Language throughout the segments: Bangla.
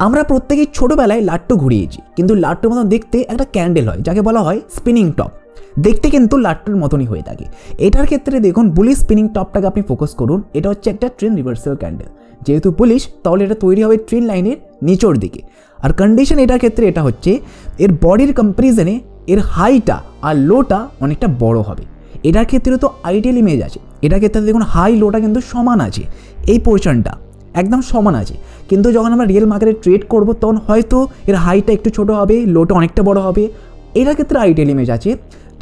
আমরা প্রত্যেকেই ছোটবেলায় লাট্টু ঘুরিয়েছি, কিন্তু লাট্টুর মতন দেখতে একটা ক্যান্ডেল হয় যাকে বলা হয় স্পিনিং টপ। দেখতে কিন্তু লাট্টুর মতনই হয়ে থাকে। এটার ক্ষেত্রে দেখুন বুলিশ স্পিনিং টপটাকে আপনি ফোকাস করুন। এটা হচ্ছে একটা ট্রেন রিভার্সাল ক্যান্ডেল। যেহেতু বুলিশ, তাহলে এটা তৈরি হবে ট্রেন লাইনের নিচের দিকে। আর কন্ডিশন এটার ক্ষেত্রে এটা হচ্ছে এর বডির কম্পারিজনে এর হাইটা আর লোটা অনেকটা বড় হবে। এটার ক্ষেত্রে তো আইডিয়াল ইমেজ আছে। এটার ক্ষেত্রে দেখুন হাই লোটা কিন্তু সমান আছে, এই পোর্শনটা একদম সমান আছে। কিন্তু যখন আমরা রিয়েল মার্কেটে ট্রেড করব তখন হয়তো এর হাইটা একটু ছোটো হবে, লোটা অনেকটা বড় হবে। এটার ক্ষেত্রে আইডিয়াল ইমেজ আছে।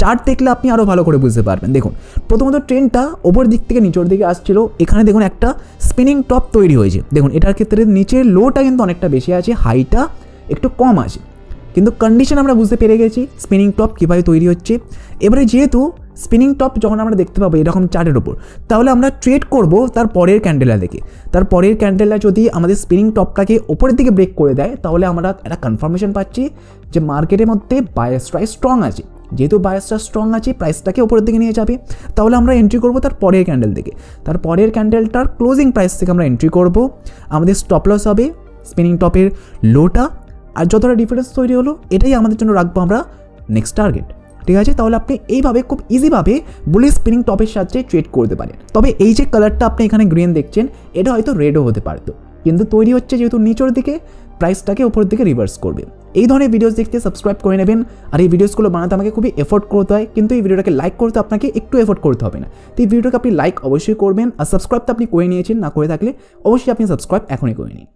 চার্ট দেখলে আপনি আরও ভালো করে বুঝতে পারবেন। দেখুন প্রথমত ট্রেনটা ওপর দিক থেকে নিচের দিকে আসছিল, এখানে দেখুন একটা স্পিনিং টপ তৈরি হয়েছে। দেখুন এটার ক্ষেত্রে নিচের লোটা কিন্তু অনেকটা বেশি আছে, হাইটা একটু কম আছে। কিন্তু কন্ডিশন আমরা বুঝতে পেরে গেছি স্পিনিং টপ কীভাবে তৈরি হচ্ছে। এবারে যেহেতু স্পিনিং টপ যখন আমরা দেখতে পাবো এরকম চার্টের ওপর, তাহলে আমরা ট্রেড করব তার পরের ক্যান্ডেলটা দেখে। তার পরের ক্যান্ডেলটা যদি আমাদের স্পিনিং টপটাকে ওপরের দিকে ব্রেক করে দেয়, তাহলে আমরা একটা কনফার্মেশন পাচ্ছি যে মার্কেটের মধ্যে বায়াসটা স্ট্রং আছে। যেহেতু বায়াসটা স্ট্রং আছে, প্রাইসটাকে ওপরের দিকে নিয়ে যাবে। তাহলে আমরা এন্ট্রি করব তার পরের ক্যান্ডেল থেকে। তার পরের ক্যান্ডেলটার ক্লোজিং প্রাইস থেকে আমরা এন্ট্রি করব। আমাদের স্টপ লস হবে স্পিনিং টপের লোটা, আর যতটা ডিফারেন্স তৈরি হলো এটাই আমাদের জন্য রাখবো আমরা নেক্সট টার্গেট। ঠিক আছে, তাহলে আপনি এইভাবে খুব ইজিভাবে বুলিশ স্পিনিং টপের সাথে ট্রেড করতে পারেন। তবে এই যে কালারটা আপনি এখানে গ্রিন দেখছেন, এটা হয়তো রেডও হতে পারতো, কিন্তু তৈরি হচ্ছে যেহেতু নিচের দিকে, প্রাইসটাকে উপরের দিকে রিভার্স করবে। এই ধরনের ভিডিওস দেখতে সাবস্ক্রাইব করে নেবেন। আর এই ভিডিওসগুলো বানাতে আমাকে খুবই এফোর্ট করতে হয়, কিন্তু এই ভিডিওটাকে লাইক করতে আপনাকে একটু এফোর্ট করতে হবে না। তো এই ভিডিওটাকে আপনি লাইক অবশ্যই করবেন, আর সাবস্ক্রাইব তো আপনি করে নিয়েছেন, না করে থাকলে অবশ্যই আপনি সাবস্ক্রাইব এখনই করে নিন।